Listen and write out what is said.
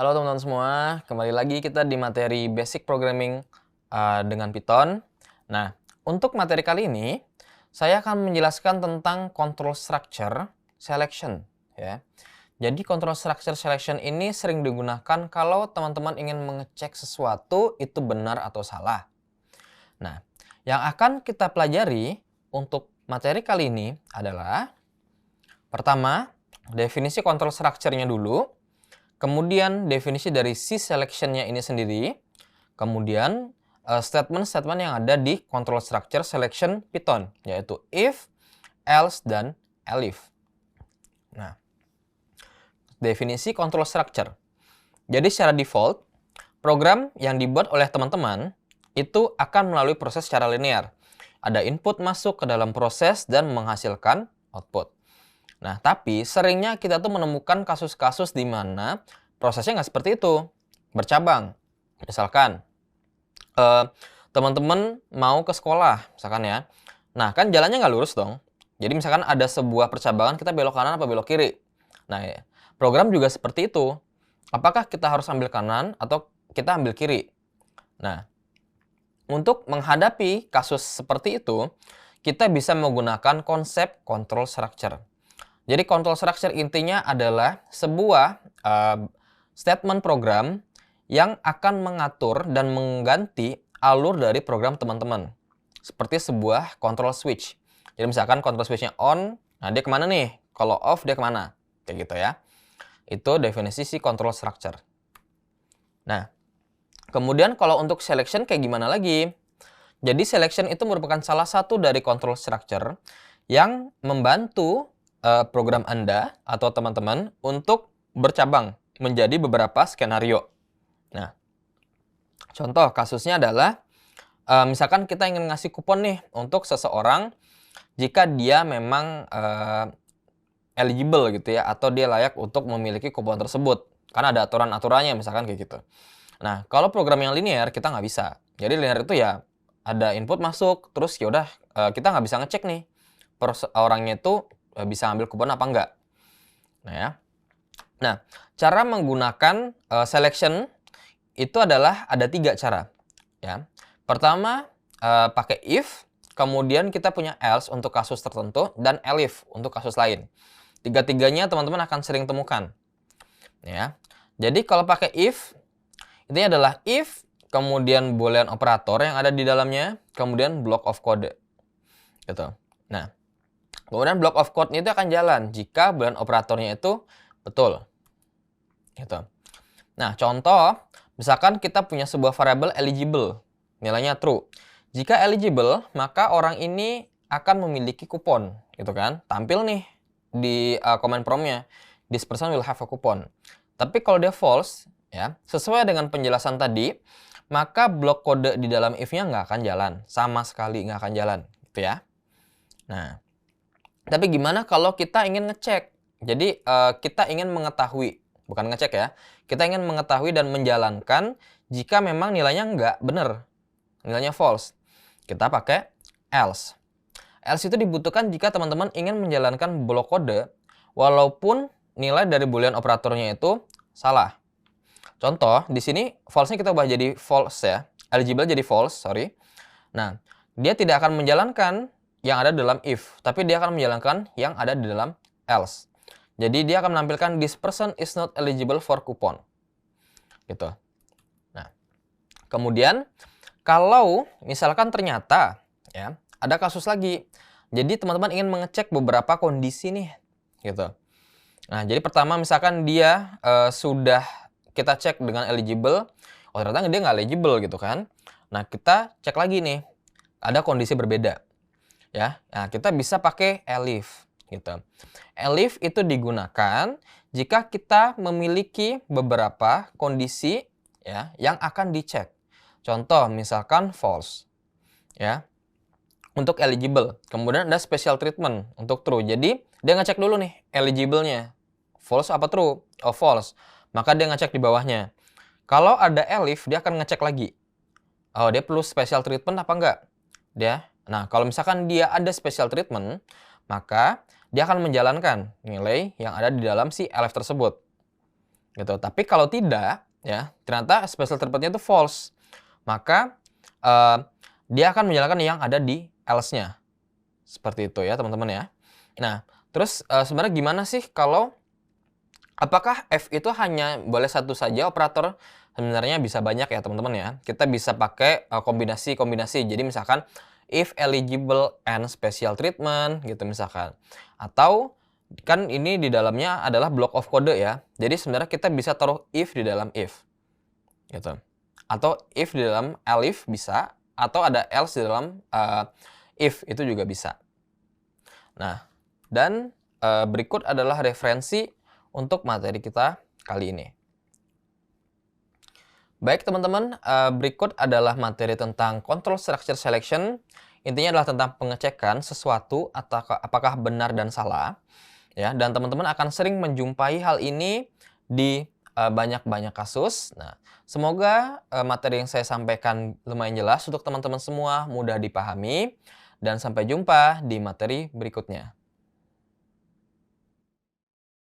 Halo teman-teman semua, kembali lagi kita di materi Basic Programming dengan Python. Nah, untuk materi kali ini, saya akan menjelaskan tentang Control Structure Selection. Ya. Jadi Control Structure Selection ini sering digunakan kalau teman-teman ingin mengecek sesuatu itu benar atau salah. Nah, yang akan kita pelajari untuk materi kali ini adalah pertama, definisi Control Structure-nya dulu. Kemudian definisi dari si selection-nya ini sendiri. Kemudian statement-statement yang ada di control structure selection Python, yaitu if, else, dan elif. Nah, definisi control structure. Jadi secara default, program yang dibuat oleh teman-teman itu akan melalui proses secara linear. Ada input masuk ke dalam proses dan menghasilkan output. Nah, tapi seringnya kita tuh menemukan kasus-kasus di mana prosesnya nggak seperti itu, bercabang. Misalkan, teman-teman mau ke sekolah, misalkan ya. Nah, kan jalannya nggak lurus dong. Jadi misalkan ada sebuah percabangan, kita belok kanan apa belok kiri. Nah, ya, program juga seperti itu. Apakah kita harus ambil kanan atau kita ambil kiri? Nah, untuk menghadapi kasus seperti itu, kita bisa menggunakan konsep control structure. Jadi control structure intinya adalah sebuah statement program yang akan mengatur dan mengganti alur dari program teman-teman. Seperti sebuah control switch. Jadi misalkan control switch-nya on, nah dia kemana nih? Kalau off dia kemana? Kayak gitu ya. Itu definisi si control structure. Nah, kemudian kalau untuk selection kayak gimana lagi? Jadi selection itu merupakan salah satu dari control structure yang membantu program Anda atau teman-teman untuk bercabang menjadi beberapa skenario. Nah, contoh kasusnya adalah misalkan kita ingin ngasih kupon nih untuk seseorang jika dia memang eligible gitu ya, atau dia layak untuk memiliki kupon tersebut. Karena ada aturan-aturannya misalkan kayak gitu. Nah, kalau program yang linear kita nggak bisa. Jadi linear itu ya ada input masuk, terus ya udah kita nggak bisa ngecek nih orangnya itu bisa ambil kupon apa enggak. Nah ya. Nah, cara menggunakan selection itu adalah ada 3 cara. Ya. Pertama, pakai if, kemudian kita punya else untuk kasus tertentu, dan elif untuk kasus lain. Tiga-tiganya teman-teman akan sering temukan. Ya. Jadi kalau pakai if, intinya adalah if, kemudian boolean operator yang ada di dalamnya, kemudian block of code. Gitu. Nah, kemudian block of code itu akan jalan jika boolean operatornya itu betul. Gitu. Nah, contoh, misalkan kita punya sebuah variabel eligible, nilainya true. Jika eligible, maka orang ini akan memiliki kupon, gitu kan? Tampil nih di command prompt-nya, this person will have a coupon. Tapi kalau dia false, ya, sesuai dengan penjelasan tadi, maka blok kode di dalam if-nya nggak akan jalan, sama sekali nggak akan jalan, gitu ya. Nah, tapi gimana kalau kita ingin ngecek? Jadi kita ingin mengetahui, bukan ngecek ya, kita ingin mengetahui dan menjalankan jika memang nilainya nggak benar, nilainya false. Kita pakai else. Else itu dibutuhkan jika teman-teman ingin menjalankan blok kode walaupun nilai dari boolean operatornya itu salah. Contoh, di sini false-nya kita ubah jadi false ya, eligible jadi false, sorry. Nah, dia tidak akan menjalankan yang ada dalam if, tapi dia akan menjalankan yang ada di dalam else. Jadi dia akan menampilkan this person is not eligible for coupon. Gitu. Nah, kemudian kalau misalkan ternyata ya ada kasus lagi. Jadi teman-teman ingin mengecek beberapa kondisi nih, gitu. Nah, jadi pertama misalkan dia sudah kita cek dengan eligible, oh ternyata dia nggak eligible gitu kan. Nah, kita cek lagi nih, ada kondisi berbeda. Ya, nah kita bisa pakai elif gitu. Elif itu digunakan jika kita memiliki beberapa kondisi ya yang akan dicek. Contoh misalkan false ya. Untuk eligible. Kemudian ada special treatment untuk true. Jadi dia ngecek dulu nih eligible-nya. False apa true? Oh false. Maka dia ngecek di bawahnya. Kalau ada elif dia akan ngecek lagi. Oh dia perlu special treatment apa enggak? Nah, kalau misalkan dia ada special treatment, maka dia akan menjalankan nilai yang ada di dalam si elif tersebut. gitu. Tapi kalau tidak, ya ternyata special treatment-nya itu false, maka dia akan menjalankan yang ada di else-nya. Seperti itu ya teman-teman ya. Nah, terus sebenarnya gimana sih kalau apakah if itu hanya boleh satu saja operator? Sebenarnya bisa banyak ya teman-teman ya. Kita bisa pakai kombinasi-kombinasi. Jadi misalkan if eligible and special treatment gitu misalkan. Atau kan ini di dalamnya adalah block of code ya. Jadi sebenarnya kita bisa taruh if di dalam if gitu. Atau if di dalam elif bisa, atau ada else di dalam if itu juga bisa. Nah, dan berikut adalah referensi untuk materi kita kali ini. Baik teman-teman, berikut adalah materi tentang control structure selection. Intinya adalah tentang pengecekan sesuatu atau apakah benar dan salah. Ya, dan teman-teman akan sering menjumpai hal ini di banyak-banyak kasus. Nah, semoga materi yang saya sampaikan lumayan jelas untuk teman-teman semua, mudah dipahami. Dan sampai jumpa di materi berikutnya.